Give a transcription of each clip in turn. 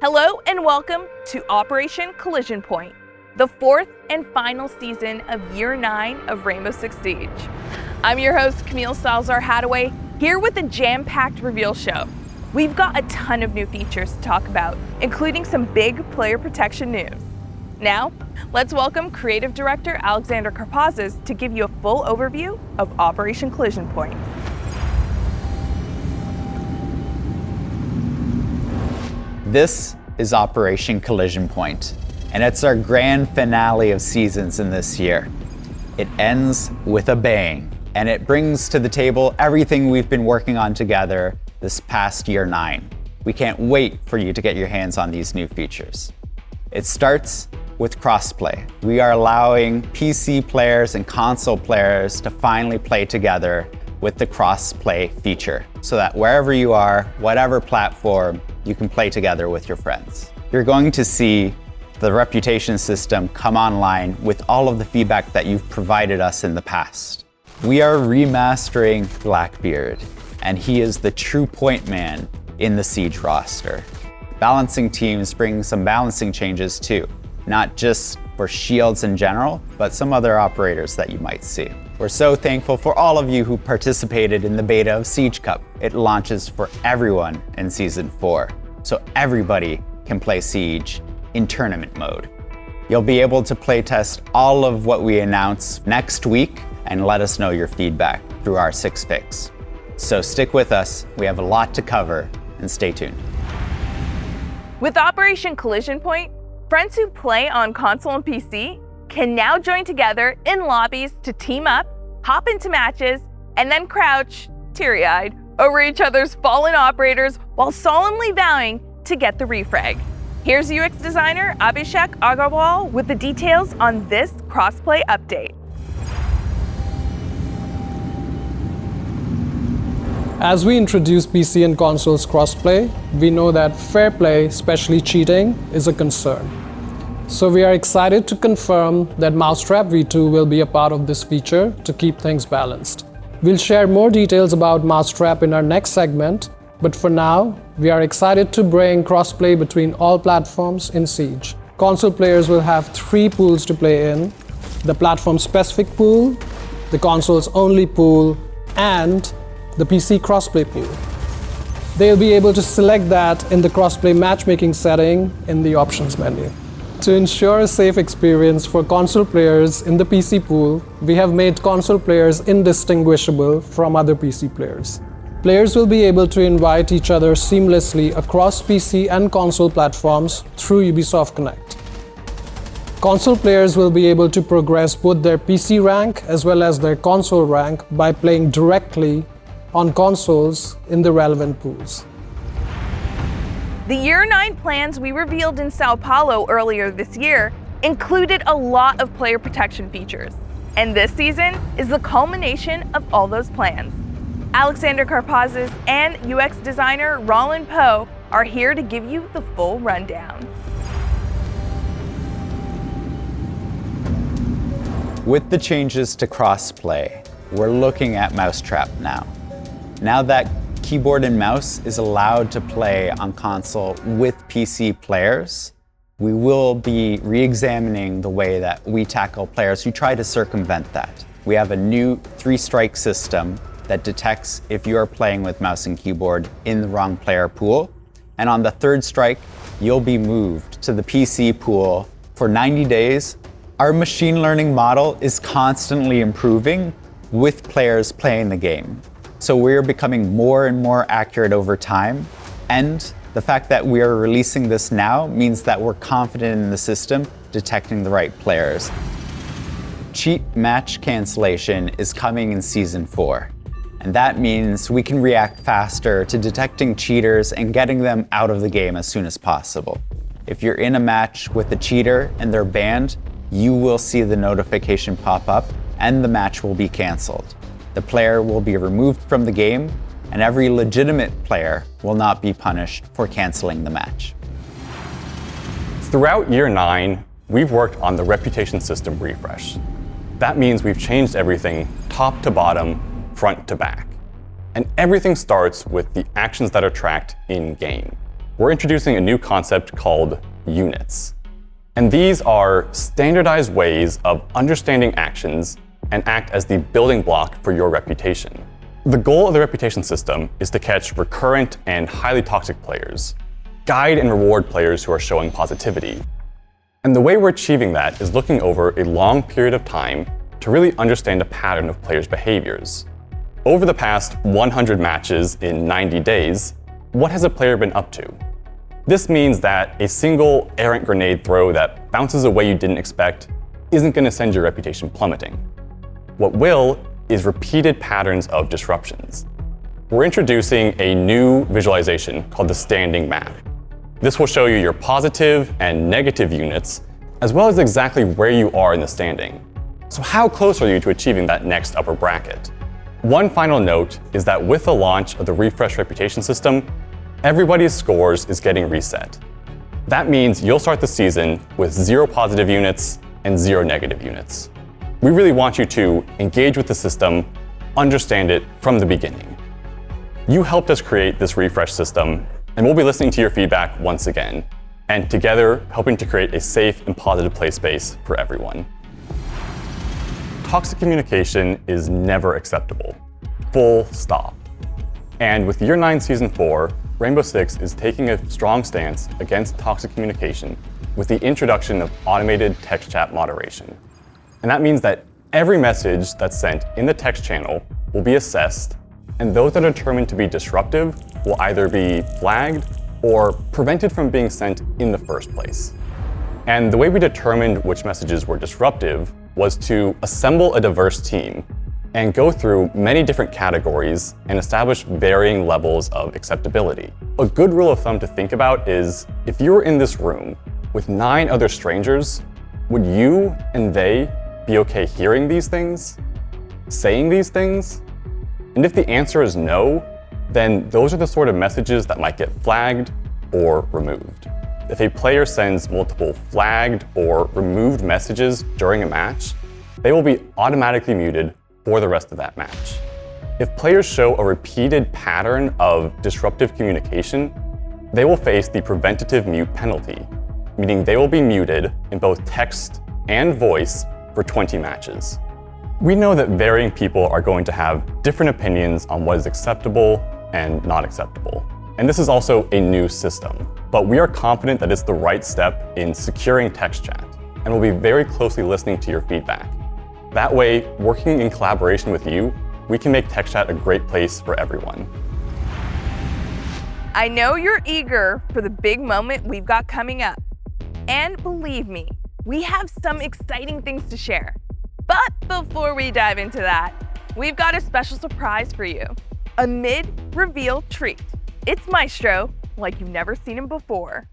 Hello and welcome to Operation Collision Point, the fourth and final season of Year 9 of Rainbow Six Siege. I'm your host, Camille Salazar-Hadaway, here with a jam-packed reveal show. We've got a ton of new features to talk about, including some big player protection news. Now, let's welcome Creative Director Alexander Karpazis to give you a full overview of Operation Collision Point. This is Operation Collision Point, and it's our grand finale of seasons in this year. It ends with a bang, and it brings to the table everything we've been working on together this past Year 9. We can't wait for you to get your hands on these new features. It starts with Crossplay. We are allowing PC players and console players to finally play together with the Crossplay feature, so that wherever you are, whatever platform, you can play together with your friends. You're going to see the reputation system come online with all of the feedback that you've provided us in the past. We are remastering Blackbeard, and he is the true point man in the Siege roster. Balancing teams brings some balancing changes too, not just for shields in general, but some other operators that you might see. We're so thankful for all of you who participated in the beta of Siege Cup. It launches for everyone in Season 4, so everybody can play Siege in tournament mode. You'll be able to playtest all of what we announce next week and let us know your feedback through our 6 Fix. So stick with us, we have a lot to cover, and stay tuned. With Operation Collision Point, friends who play on console and PC can now join together in lobbies to team up, hop into matches, and then crouch, teary-eyed, over each other's fallen operators while solemnly vowing to get the refrag. Here's UX designer Abhishek Agarwal with the details on this crossplay update. As we introduce PC and consoles crossplay, we know that fair play, especially cheating, is a concern. So we are excited to confirm that Mousetrap V2 will be a part of this feature to keep things balanced. We'll share more details about Mousetrap in our next segment, but for now, we are excited to bring crossplay between all platforms in Siege. Console players will have 3 pools to play in: the platform-specific pool, the consoles-only pool, and the PC crossplay pool. They'll be able to select that in the crossplay matchmaking setting in the options menu. To ensure a safe experience for console players in the PC pool, we have made console players indistinguishable from other PC players. Players will be able to invite each other seamlessly across PC and console platforms through Ubisoft Connect. Console players will be able to progress both their PC rank as well as their console rank by playing directly on consoles in the relevant pools. The Year 9 plans we revealed in Sao Paulo earlier this year included a lot of player protection features, and this season is the culmination of all those plans. Alexander Karpazis and UX designer Roland Poe are here to give you the full rundown. With the changes to crossplay, we're looking at Mousetrap now. Now that keyboard and mouse is allowed to play on console with PC players, we will be re-examining the way that we tackle players who try to circumvent that. We have a new 3-strike system that detects if you are playing with mouse and keyboard in the wrong player pool. And on the 3rd strike, you'll be moved to the PC pool for 90 days. Our machine learning model is constantly improving with players playing the game. So we're becoming more and more accurate over time. And the fact that we are releasing this now means that we're confident in the system detecting the right players. Cheat match cancellation is coming in Season 4. And that means we can react faster to detecting cheaters and getting them out of the game as soon as possible. If you're in a match with a cheater and they're banned, you will see the notification pop up and the match will be canceled. The player will be removed from the game, and every legitimate player will not be punished for canceling the match. Throughout Year 9, we've worked on the reputation system refresh. That means we've changed everything top to bottom, front to back. And everything starts with the actions that are tracked in-game. we're introducing a new concept called units. And these are standardized ways of understanding actions and act as the building block for your reputation. The goal of the reputation system is to catch recurrent and highly toxic players, guide and reward players who are showing positivity. And the way we're achieving that is looking over a long period of time to really understand a pattern of players' behaviors. Over the past 100 matches in 90 days, what has a player been up to? This means that a single errant grenade throw that bounces away you didn't expect isn't going to send your reputation plummeting. What will is repeated patterns of disruptions. We're introducing a new visualization called the standing map. This will show you your positive and negative units, as well as exactly where you are in the standing. So how close are you to achieving that next upper bracket? One final note is that with the launch of the refreshed reputation system, everybody's scores is getting reset. That means you'll start the season with 0 positive units and 0 negative units. We really want you to engage with the system, understand it from the beginning. You helped us create this refresh system, and we'll be listening to your feedback once again, and together helping to create a safe and positive play space for everyone. Toxic communication is never acceptable. Full stop. And with Year 9 Season 4, Rainbow Six is taking a strong stance against toxic communication with the introduction of automated text chat moderation. And that means that every message that's sent in the text channel will be assessed, and those that are determined to be disruptive will either be flagged or prevented from being sent in the first place. And the way we determined which messages were disruptive was to assemble a diverse team and go through many different categories and establish varying levels of acceptability. A good rule of thumb to think about is, if you were in this room with 9 other strangers, would you and they be okay hearing these things? Saying these things? And if the answer is no, then those are the sort of messages that might get flagged or removed. If a player sends multiple flagged or removed messages during a match, they will be automatically muted for the rest of that match. If players show a repeated pattern of disruptive communication, they will face the preventative mute penalty, meaning they will be muted in both text and voice for 20 matches. We know that varying people are going to have different opinions on what is acceptable and not acceptable. And this is also a new system, but we are confident that it's the right step in securing text chat, and we'll be very closely listening to your feedback. That way, working in collaboration with you, we can make text chat a great place for everyone. I know you're eager for the big moment we've got coming up. And believe me, we have some exciting things to share. But before we dive into that, we've got a special surprise for you. A mid-reveal treat. It's Maestro, like you've never seen him before.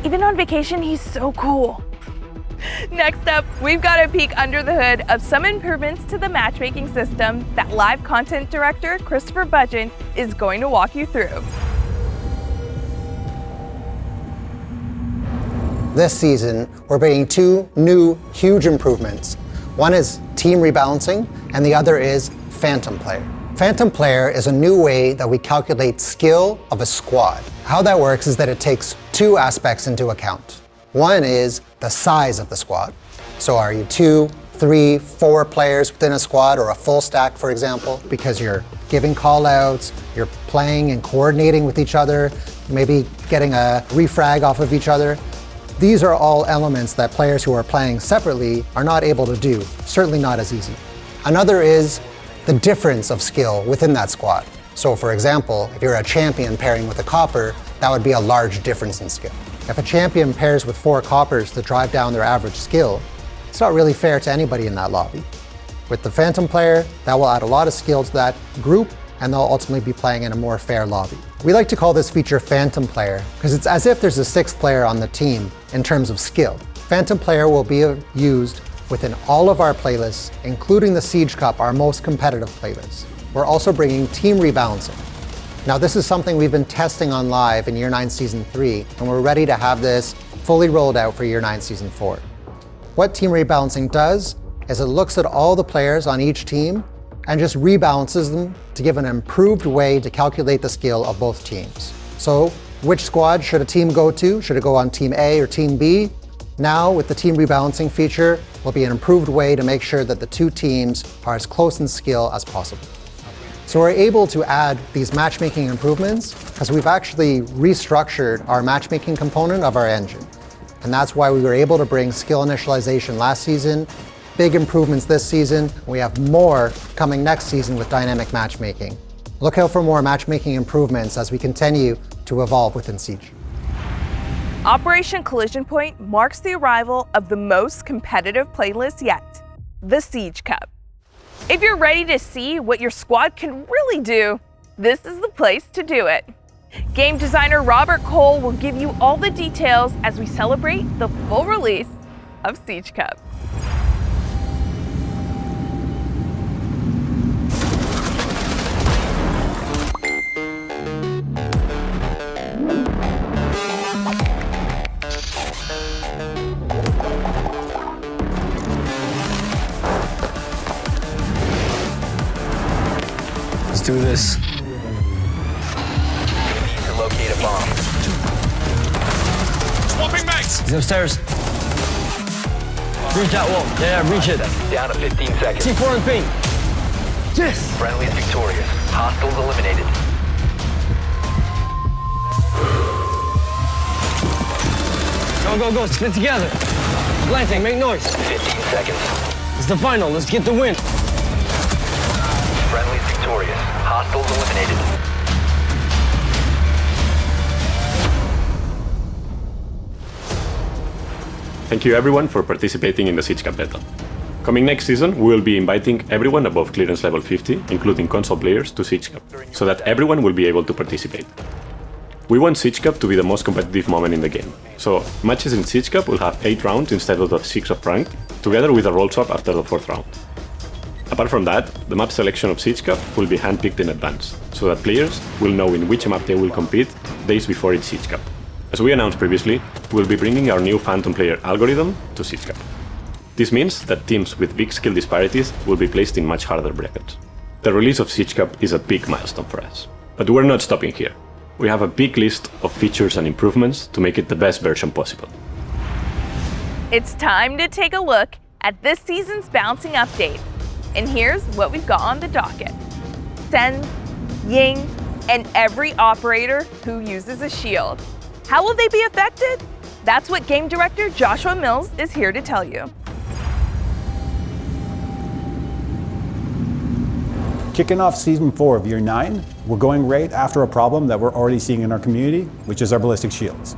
Even on vacation, he's so cool. Next up, we've got a peek under the hood of some improvements to the matchmaking system that live content director Christopher Budgeon is going to walk you through. This season, we're bringing 2 new huge improvements. One is team rebalancing, and the other is phantom player. Phantom player is a new way that we calculate skill of a squad. How that works is that it takes 2 aspects into account. One is the size of the squad. So are you 2, 3, 4 players within a squad, or a full stack, for example, because you're giving call-outs, you're playing and coordinating with each other, maybe getting a refrag off of each other. These are all elements that players who are playing separately are not able to do, certainly not as easy. Another is the difference of skill within that squad. So for example, if you're a champion pairing with a copper, that would be a large difference in skill. If a champion pairs with 4 coppers to drive down their average skill, it's not really fair to anybody in that lobby. With the Phantom player, that will add a lot of skill to that group, and they'll ultimately be playing in a more fair lobby. We like to call this feature Phantom player because it's as if there's a sixth player on the team in terms of skill. Phantom player will be used within all of our playlists, including the Siege Cup, our most competitive playlist. We're also bringing team rebalancing. Now, this is something we've been testing on live in Year 9 Season 3, and we're ready to have this fully rolled out for Year 9 Season 4. What team rebalancing does is it looks at all the players on each team and just rebalances them to give an improved way to calculate the skill of both teams. So, which squad should a team go to? Should it go on Team A or Team B? Now, with the team rebalancing feature, will be an improved way to make sure that the two teams are as close in skill as possible. So we're able to add these matchmaking improvements because we've actually restructured our matchmaking component of our engine. And that's why we were able to bring skill initialization last season, big improvements this season. We have more coming next season with dynamic matchmaking. Look out for more matchmaking improvements as we continue to evolve within Siege. Operation Collision Point marks the arrival of the most competitive playlist yet, the Siege Cup. If you're ready to see what your squad can really do, this is the place to do it. Game designer Robert Cole will give you all the details as we celebrate the full release of Siege Cup. Let's do this. To locate a bomb. Swapping mags! He's upstairs. Reach that wall. Yeah, reach it. Down to 15 seconds. C4 and ping. Yes! Friendly's victorious. Hostiles eliminated. Go, split together. Planting, make noise. 15 seconds. It's the final, let's get the win. Friendly's victorious. Hostiles eliminated. Thank you everyone for participating in the Siege Cup Beta. Coming next season, we will be inviting everyone above clearance level 50, including console players, to Siege Cup, so that everyone will be able to participate. We want Siege Cup to be the most competitive moment in the game, so matches in Siege Cup will have 8 rounds instead of the 6 of ranked, together with a roll swap after the 4th round. Apart from that, the map selection of Siege Cup will be handpicked in advance, so that players will know in which map they will compete days before each Siege Cup. As we announced previously, we'll be bringing our new Phantom player algorithm to Siege Cup. This means that teams with big skill disparities will be placed in much harder brackets. The release of Siege Cup is a big milestone for us. But we're not stopping here. We have a big list of features and improvements to make it the best version possible. It's time to take a look at this season's bouncing update. And here's what we've got on the docket. Sen, Ying, and every operator who uses a shield. How will they be affected? That's what Game Director Joshua Mills is here to tell you. Kicking off Season 4 of Year 9, we're going right after a problem that we're already seeing in our community, which is our ballistic shields.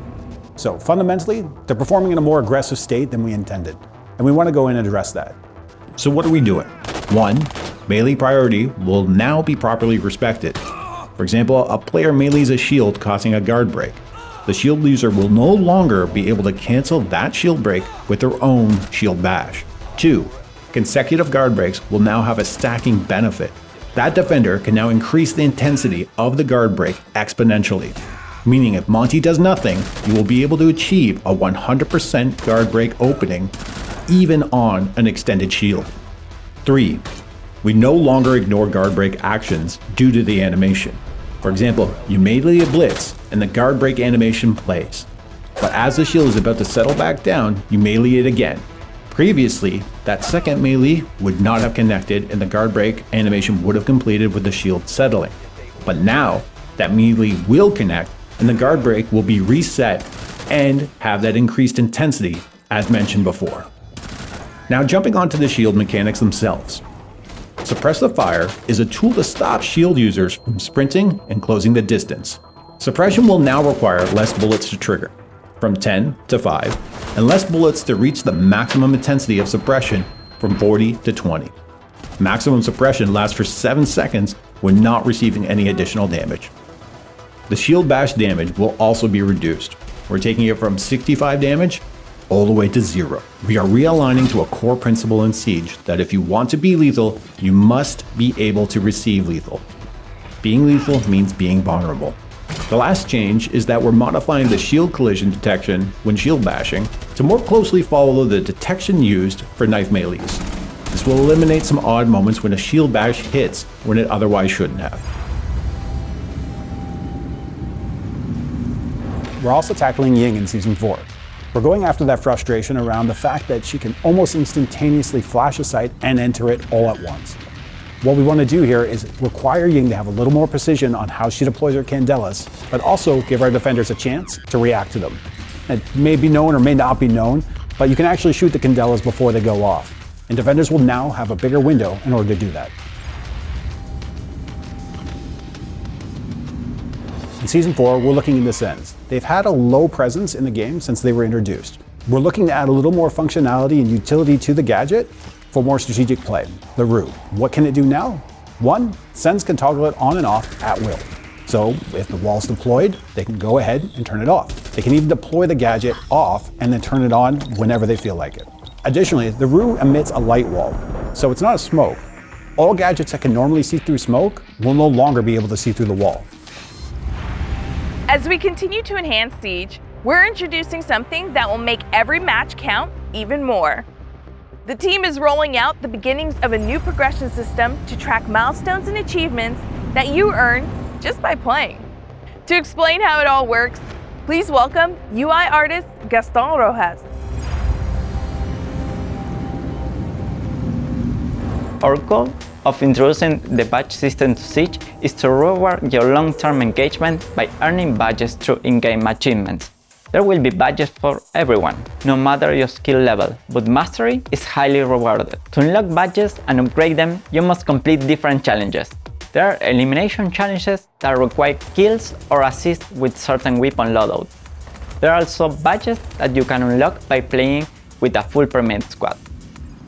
So fundamentally, they're performing in a more aggressive state than we intended, and we want to go in and address that. So what are we doing? 1. Melee priority will now be properly respected. For example, a player melees a shield causing a guard break. The shield user will no longer be able to cancel that shield break with their own shield bash. 2. Consecutive guard breaks will now have a stacking benefit. That defender can now increase the intensity of the guard break exponentially. Meaning if Monty does nothing, you will be able to achieve a 100% guard break opening even on an extended shield. 3. We no longer ignore guard break actions due to the animation. For example, you melee a blitz and the guard break animation plays. But as the shield is about to settle back down, you melee it again. Previously, that second melee would not have connected and the guard break animation would have completed with the shield settling. But now, that melee will connect and the guard break will be reset and have that increased intensity as mentioned before. Now jumping onto the shield mechanics themselves. Suppress the Fire is a tool to stop shield users from sprinting and closing the distance. Suppression will now require less bullets to trigger, from 10 to 5, and less bullets to reach the maximum intensity of suppression from 40 to 20. Maximum suppression lasts for 7 seconds when not receiving any additional damage. The shield bash damage will also be reduced. We're taking it from 65 damage all the way to 0. We are realigning to a core principle in Siege that if you want to be lethal, you must be able to receive lethal. Being lethal means being vulnerable. The last change is that we're modifying the shield collision detection when shield bashing to more closely follow the detection used for knife melees. This will eliminate some odd moments when a shield bash hits when it otherwise shouldn't have. We're also tackling Ying in Season 4. We're going after that frustration around the fact that she can almost instantaneously flash a sight and enter it all at once. What we want to do here is require Ying to have a little more precision on how she deploys her candelas, but also give our defenders a chance to react to them. It may be known or may not be known, but you can actually shoot the candelas before they go off, and defenders will now have a bigger window in order to do that. In Season 4, we're looking into Sens. They've had a low presence in the game since they were introduced. We're looking to add a little more functionality and utility to the gadget for more strategic play. The Rue. What can it do now? 1, Sens can toggle it on and off at will. So if the wall's deployed, they can go ahead and turn it off. They can even deploy the gadget off and then turn it on whenever they feel like it. Additionally, the Rue emits a light wall, so it's not a smoke. All gadgets that can normally see through smoke will no longer be able to see through the wall. As we continue to enhance Siege, we're introducing something that will make every match count even more. The team is rolling out the beginnings of a new progression system to track milestones and achievements that you earn just by playing. To explain how it all works, please welcome UI artist Gaston Rojas. Our goal of introducing the badge system to Siege is to reward your long-term engagement by earning badges through in-game achievements. There will be badges for everyone, no matter your skill level, but mastery is highly rewarded. To unlock badges and upgrade them, you must complete different challenges. There are elimination challenges that require kills or assist with certain weapon loadout. There are also badges that you can unlock by playing with a full permanent squad.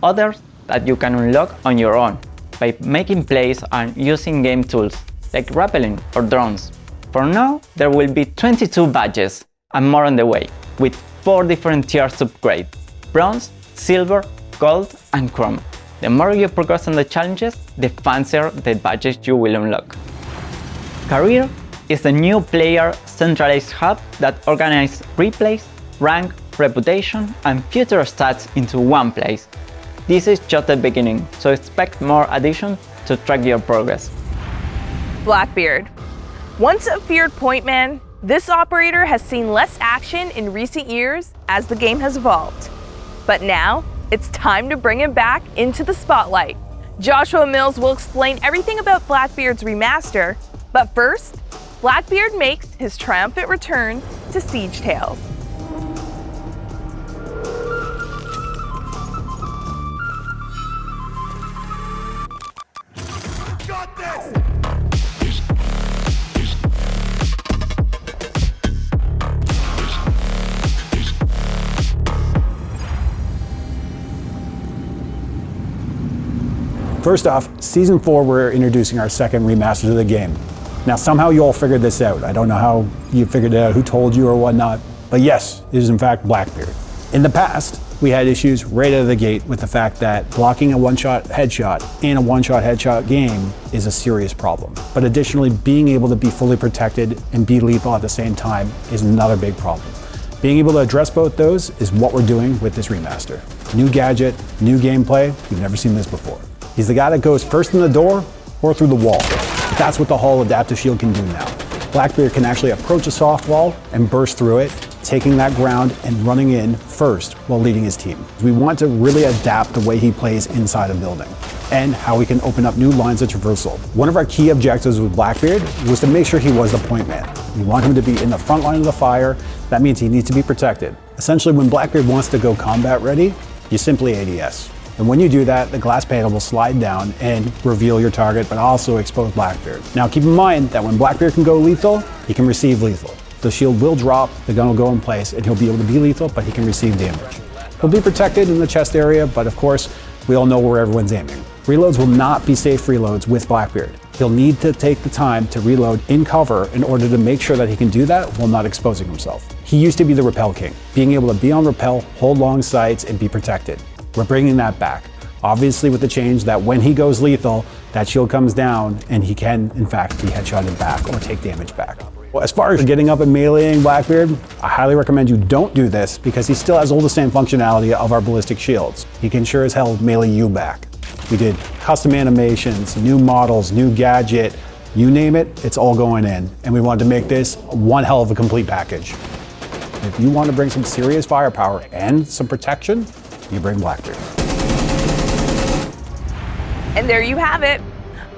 Others that you can unlock on your own, by making plays and using game tools, like rappelling or drones. For now, there will be 22 badges, and more on the way, with 4 different tiers to upgrade: bronze, silver, gold, and chrome. The more you progress on the challenges, the fancier the badges you will unlock. Career is the new player centralized hub that organizes replays, rank, reputation, and future stats into one place. This is just the beginning, so expect more additions to track your progress. Blackbeard. Once a feared point man, this operator has seen less action in recent years as the game has evolved. But now, it's time to bring him back into the spotlight. Joshua Mills will explain everything about Blackbeard's remaster, but first, Blackbeard makes his triumphant return to Siege Tales. First off, Season 4, we're introducing our second remaster to the game. Now, somehow you all figured this out. I don't know how you figured it out, who told you or whatnot, but yes, it is in fact Blackbeard. In the past, we had issues right out of the gate with the fact that blocking a one-shot headshot in a one-shot headshot game is a serious problem. But additionally, being able to be fully protected and be lethal at the same time is another big problem. Being able to address both those is what we're doing with this remaster. New gadget, new gameplay, we've never seen this before. He's the guy that goes first in the door or through the wall. That's what the Hull Adaptive Shield can do now. Blackbeard can actually approach a soft wall and burst through it, taking that ground and running in first while leading his team. We want to really adapt the way he plays inside a building and how we can open up new lines of traversal. One of our key objectives with Blackbeard was to make sure he was the point man. We want him to be in the front line of the fire. That means he needs to be protected. Essentially, when Blackbeard wants to go combat ready, you simply ADS. And when you do that, the glass panel will slide down and reveal your target, but also expose Blackbeard. Now keep in mind that when Blackbeard can go lethal, he can receive lethal. The shield will drop, the gun will go in place, and he'll be able to be lethal, but he can receive damage. He'll be protected in the chest area, but of course, we all know where everyone's aiming. Reloads will not be safe reloads with Blackbeard. He'll need to take the time to reload in cover in order to make sure that he can do that while not exposing himself. He used to be the rappel king, being able to be on rappel, hold long sights, and be protected. We're bringing that back. Obviously with the change that when he goes lethal, that shield comes down and he can, in fact, be headshotted back or take damage back. Well, as far as getting up and meleeing Blackbeard, I highly recommend you don't do this because he still has all the same functionality of our ballistic shields. He can sure as hell melee you back. We did custom animations, new models, new gadget, you name it, it's all going in. And we wanted to make this one hell of a complete package. If you want to bring some serious firepower and some protection, you bring Blackbeard. And there you have it.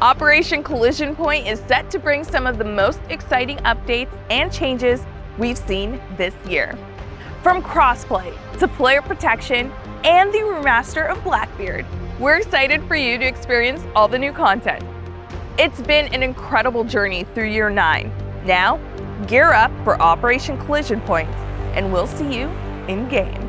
Operation Collision Point is set to bring some of the most exciting updates and changes we've seen this year. From crossplay to player protection and the remaster of Blackbeard, we're excited for you to experience all the new content. It's been an incredible journey through year 9. Now, gear up for Operation Collision Point, and we'll see you in game.